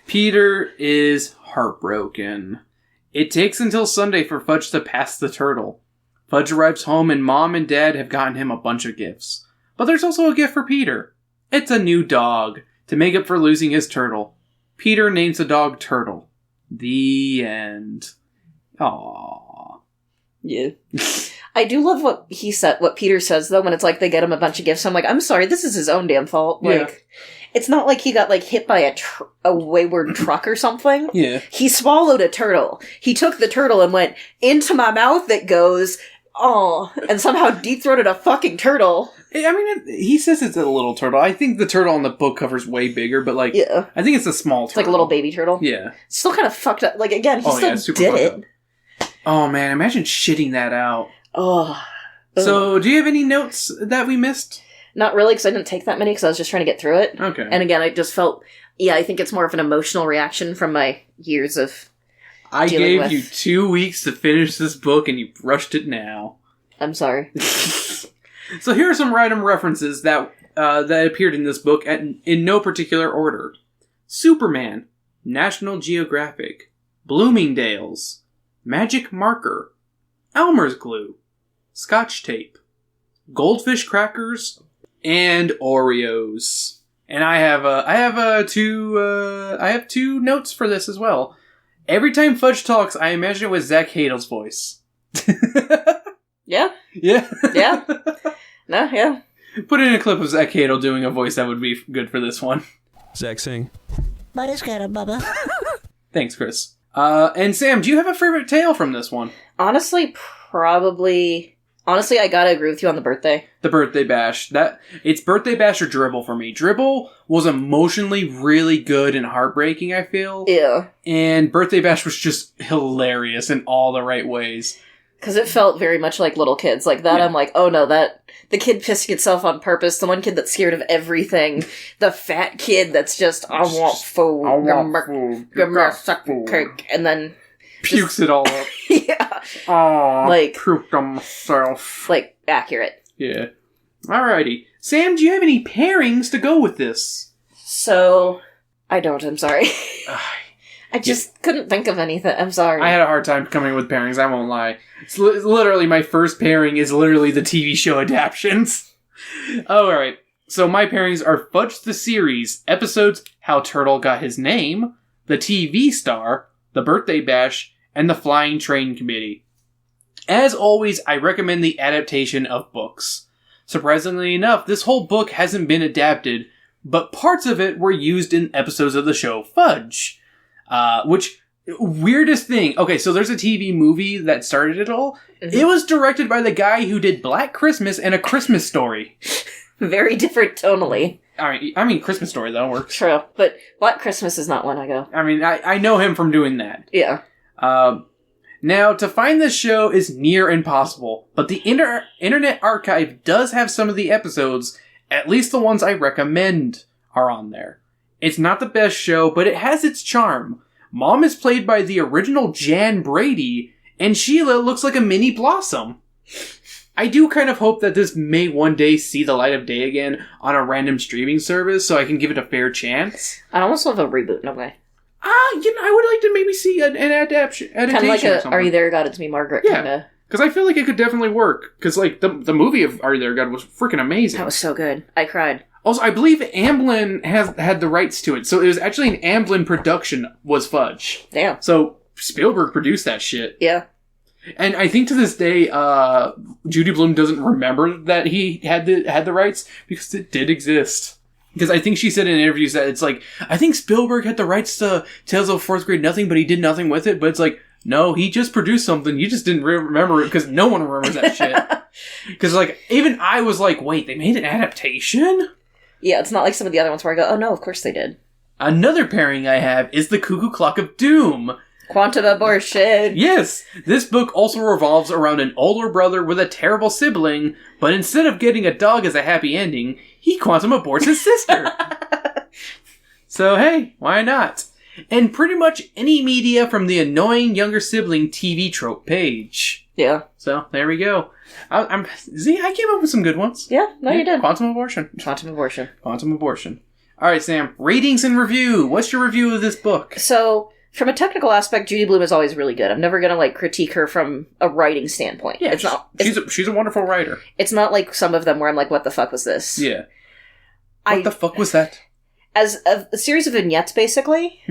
Peter is heartbroken. It takes until Sunday for Fudge to pass the turtle. Fudge arrives home and Mom and Dad have gotten him a bunch of gifts. But there's also a gift for Peter. It's a new dog, to make up for losing his turtle. Peter names the dog Turtle. The end. Aww. Yeah. I do love what Peter says, though, when it's like they get him a bunch of gifts. I'm like, I'm sorry, this is his own damn fault. Like, it's not like he got, like, hit by a wayward truck or something. Yeah. He swallowed a turtle. He took the turtle and went, into my mouth it goes, and somehow deep-throated a fucking turtle. I mean, he says it's a little turtle. I think the turtle on the book cover's way bigger, but, like, yeah. I think it's a small turtle. It's like a little baby turtle. Yeah. Still kind of fucked up. Like, again, he still did it. Oh, man, imagine shitting that out. Oh. So, do you have any notes that we missed? Not really, because I didn't take that many, because I was just trying to get through it. Okay. And again, I just felt, I think it's more of an emotional reaction from my years of I gave you 2 weeks to finish this book, and you rushed it now. I'm sorry. So here are some random references that appeared in this book in no particular order. Superman, National Geographic, Bloomingdale's, Magic Marker, Elmer's Glue, Scotch Tape, Goldfish Crackers, and Oreos. And I have two notes for this as well. Every time Fudge talks, I imagine it was Zach Hadel's voice. Yeah. Yeah. Yeah. No, yeah. Put in a clip of Zach Hadel doing a voice that would be good for this one. Zach, sing. But it's good, Bubba. Thanks, Chris. And Sam, do you have a favorite tale from this one? Honestly, probably Honestly, I gotta agree with you on the birthday. The birthday bash. It's birthday bash or dribble for me. Dribble was emotionally really good and heartbreaking, I feel. Yeah. And birthday bash was just hilarious in all the right ways. Because it felt very much like little kids. Like that, yeah. I'm like, oh no, the kid pissing itself on purpose, the one kid that's scared of everything, the fat kid that's just, I want food. Give me a suck cake. And then... Pukes it all up. Yeah. Aw, like, puked on myself. Like, accurate. Yeah. Alrighty. Sam, do you have any pairings to go with this? So, I don't, I'm sorry. I just couldn't think of anything, I'm sorry. I had a hard time coming with pairings, I won't lie. It's literally, my first pairing is literally the TV show adaptions. Alright. So my pairings are Fudge the Series, episodes How Turtle Got His Name, The TV Star, The Birthday Bash, and The Flying Train Committee. As always, I recommend the adaptation of books. Surprisingly enough, this whole book hasn't been adapted, but parts of it were used in episodes of the show Fudge. Which, weirdest thing, okay, so there's a TV movie that started it all. Mm-hmm. It was directed by the guy who did Black Christmas and A Christmas Story. Very different tonally. I mean, Christmas Story, though, works. True, but Black Christmas is not one I go. I mean, I know him from doing that. Yeah. Now, to find this show is near impossible, but the Internet Archive does have some of the episodes, at least the ones I recommend, are on there. It's not the best show, but it has its charm. Mom is played by the original Jan Brady, and Sheila looks like a mini Blossom. I do kind of hope that this may one day see the light of day again on a random streaming service, so I can give it a fair chance. I almost love a reboot, no way. I would like to maybe see an adaptation kind of like a Are You There, God, It's Me, Margaret, kind of. Because I feel like it could definitely work. Because, like, the movie of Are You There, God was freaking amazing. That was so good. I cried. Also, I believe Amblin had the rights to it. So it was actually an Amblin production, was Fudge. Damn. So Spielberg produced that shit. Yeah. And I think to this day, Judy Blume doesn't remember that he had the rights, because it did exist. Because I think she said in interviews that it's like, I think Spielberg had the rights to Tales of Fourth Grade Nothing, but he did nothing with it. But it's like, no, he just produced something. You just didn't remember it because no one remembers that shit. Because, like, even I was like, wait, they made an adaptation? Yeah, it's not like some of the other ones where I go, oh no, of course they did. Another pairing I have is The Cuckoo Clock of Doom. Quantum abortion. Yes, this book also revolves around an older brother with a terrible sibling, but instead of getting a dog as a happy ending, he quantum aborts his sister. So hey, why not? And pretty much any media from the annoying younger sibling TV trope page. Yeah. So there we go. I came up with some good ones. Yeah, you did. Quantum abortion. Quantum abortion. Quantum abortion. All right, Sam. Ratings and review. What's your review of this book? So, from a technical aspect, Judy Blume is always really good. I'm never going to, critique her from a writing standpoint. Yeah, she's a wonderful writer. It's not like some of them where I'm like, what the fuck was this? Yeah. What the fuck was that? As a series of vignettes, basically,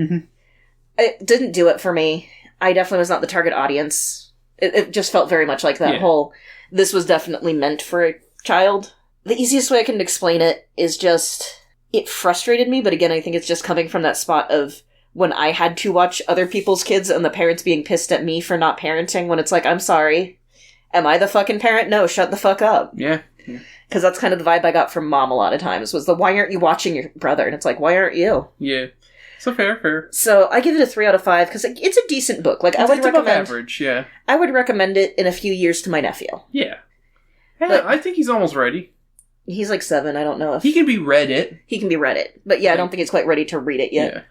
it didn't do it for me. I definitely was not the target audience. It just felt very much like that whole, this was definitely meant for a child. The easiest way I can explain it is just, it frustrated me, but again, I think it's just coming from that spot of when I had to watch other people's kids and the parents being pissed at me for not parenting, when it's like, I'm sorry. Am I the fucking parent? No, shut the fuck up. Yeah. Because that's kind of the vibe I got from Mom a lot of times, was why aren't you watching your brother? And it's like, why aren't you? Yeah. So fair. So I give it a 3 out of 5, because it's a decent book. I would recommend average, yeah. I would recommend it in a few years to my nephew. Yeah. But I think he's almost ready. He's 7, I don't know if... He can be read it. But yeah, I don't think he's quite ready to read it yet. Yeah.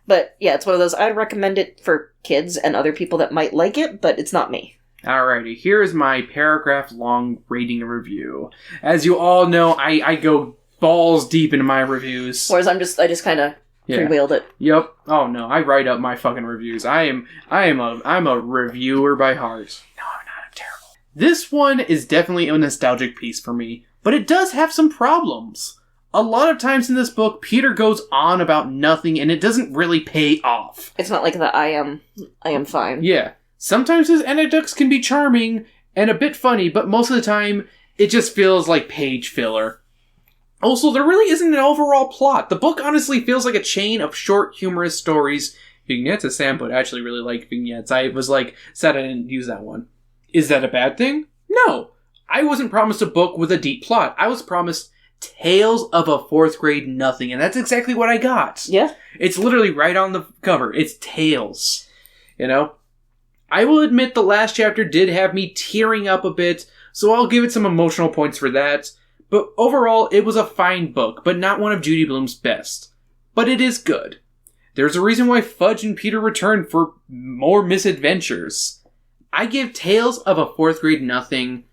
But yeah, it's one of those, I'd recommend it for kids and other people that might like it, but it's not me. Alrighty, here is my paragraph-long rating and review. As you all know, I go balls deep into my reviews. Whereas I just kind of freewheeled it. Yep. Oh no, I write up my fucking reviews. I'm a reviewer by heart. No, I'm not. I'm terrible. This one is definitely a nostalgic piece for me, but it does have some problems. A lot of times in this book, Peter goes on about nothing, and it doesn't really pay off. It's not like the I am fine. Yeah. Sometimes his anecdotes can be charming and a bit funny, but most of the time, it just feels like page filler. Also, there really isn't an overall plot. The book honestly feels like a chain of short, humorous stories. Vignettes, as Sam put, I actually really like vignettes. I was sad I didn't use that one. Is that a bad thing? No. I wasn't promised a book with a deep plot. I was promised Tales of a Fourth Grade Nothing, and that's exactly what I got. Yeah. It's literally right on the cover. It's Tales. You know? I will admit the last chapter did have me tearing up a bit, so I'll give it some emotional points for that. But overall, it was a fine book, but not one of Judy Blume's best. But it is good. There's a reason why Fudge and Peter return for more misadventures. I give Tales of a Fourth Grade Nothing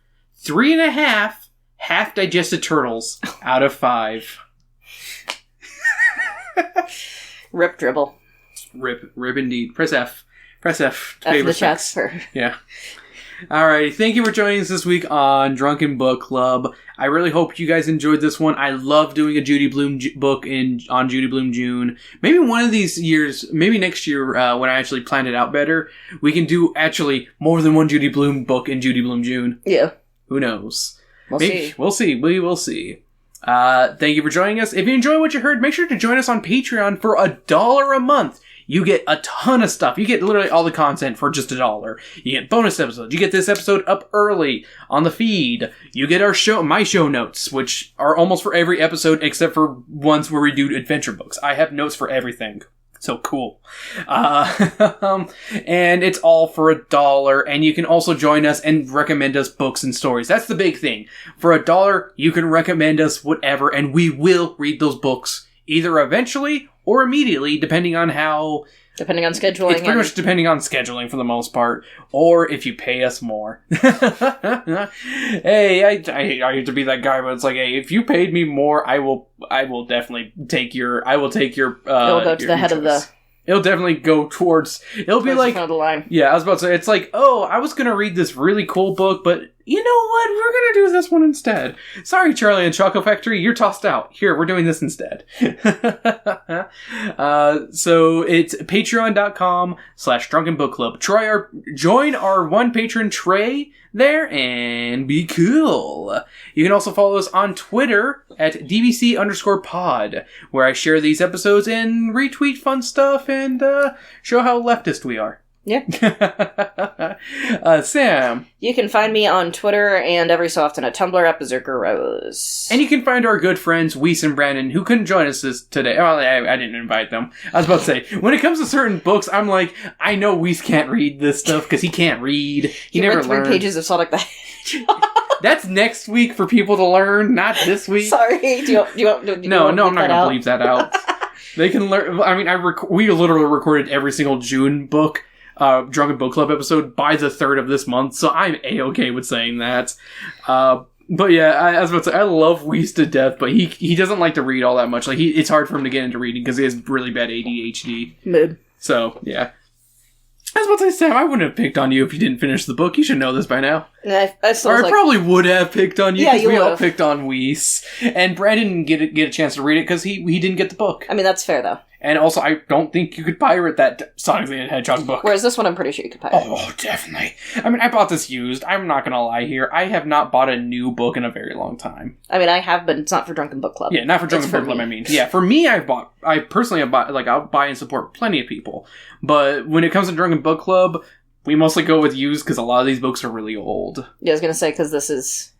3.5 half-digested turtles out of 5. Rip dribble. Rip indeed. Press F. Press F. F in the chest for... Yeah. Alright, thank you for joining us this week on Drunken Book Club. I really hope you guys enjoyed this one. I love doing a Judy Blume book on Judy Blume June. Maybe one of these years, maybe next year when I actually plan it out better, we can do actually more than one Judy Blume book in Judy Blume June. Yeah. Who knows? We'll see. We'll see. We will see. Thank you for joining us. If you enjoy what you heard, make sure to join us on Patreon for $1 a month. You get a ton of stuff. You get literally all the content for just $1. You get bonus episodes. You get this episode up early on the feed. You get my show notes, which are almost for every episode except for ones where we do adventure books. I have notes for everything. So cool. And it's all for $1. And you can also join us and recommend us books and stories. That's the big thing. For $1, you can recommend us whatever, and we will read those books either eventually or immediately, depending on scheduling. It's pretty much depending on scheduling for the most part, or if you pay us more. Hey, I hate to be that guy, but it's like, hey, if you paid me more, I will definitely take your. It'll go to the head of the. It'll definitely go towards. It'll be like the front of the line. Yeah, I was about to say, it's like, oh, I was gonna read this really cool book, but you know what? We're gonna do this one instead. Sorry, Charlie and Choco Factory, you're tossed out. Here, we're doing this instead. So it's patreon.com/drunkenbookclub. Join our one patron, Trey, there, and be cool. You can also follow us on Twitter at DBC_pod, where I share these episodes and retweet fun stuff and show how leftist we are. Yeah. Sam. You can find me on Twitter and every so often at Tumblr at Berserker Rose. And you can find our good friends, Weiss and Brandon, who couldn't join us today. Well, I didn't invite them. I was about to say, when it comes to certain books, I'm like, I know Weiss can't read this stuff because he can't read. He never read 3 pages of Sonic the Hedgehog. That's next week for people to learn, not this week. Sorry. Do you want No, I'm not going to bleep that out. They can learn. I mean, we literally recorded every single June book. Drunken Book Club episode by the 3rd of this month, so I'm A-okay with saying that. But yeah, I was about to say, I love Weiss to death, but he doesn't like to read all that much. Like, it's hard for him to get into reading because he has really bad ADHD. Mood. So, yeah. I was about to say, Sam, I wouldn't have picked on you if you didn't finish the book. You should know this by now. I probably would have picked on you because we all would've. picked on Weiss. And Brandon didn't get a chance to read it because he didn't get the book. I mean, that's fair, though. And also, I don't think you could pirate that Sonic the Hedgehog book. Whereas this one, I'm pretty sure you could pirate. Oh, definitely. I mean, I bought this used. I'm not going to lie here. I have not bought a new book in a very long time. I mean, I have, but it's not for Drunken Book Club. Yeah, not for Drunken Book Club, I mean. Yeah, for me, I personally have bought, like, I'll buy and support plenty of people. But when it comes to Drunken Book Club, we mostly go with used because a lot of these books are really old. Yeah, I was going to say, because this is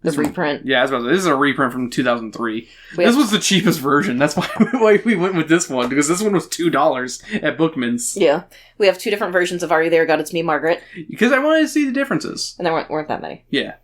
the reprint. Yeah, I was about to say, this is a reprint from 2003. This was the cheapest version. That's why we went with this one, because this one was $2 at Bookman's. Yeah. We have 2 different versions of Are You There, God, It's Me, Margaret. Because I wanted to see the differences. And there weren't that many. Yeah.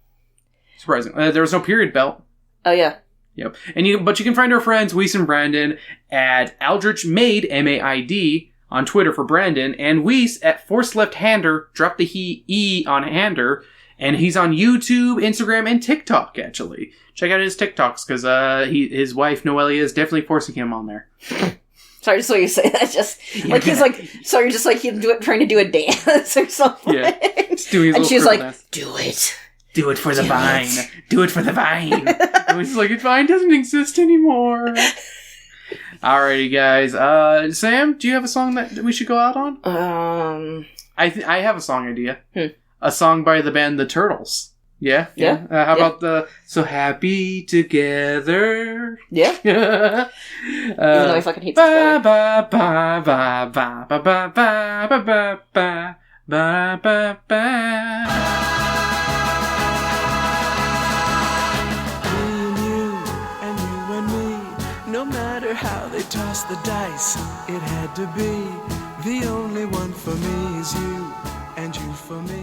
Surprising. There was no period belt. Oh, yeah. Yep. But you can find our friends, Weiss and Brandon, at Aldrich Maid, M-A-I-D, on Twitter for Brandon, and Weiss at Forced Left Hander, drop the E on Hander, and he's on YouTube, Instagram, and TikTok, actually. Check out his TikToks, because his wife, Noelia, is definitely forcing him on there. Sorry, just so you say that, just, like, he's like, sorry, just like he's trying to do a dance or something. Yeah. Just doing his and she's like, dance. Do it. Do it for the vine. Do it for the vine. And he's like, the vine doesn't exist anymore. Alrighty, guys. Sam, do you have a song that we should go out on? I have a song idea. A song by the band The Turtles. Yeah? Yeah. How about the So Happy Together? Yeah. Even though I fucking hate this ba ba ba ba ba ba ba ba ba ba ba ba ba. tossed the dice, it had to be. The only one for me is you, and you for me.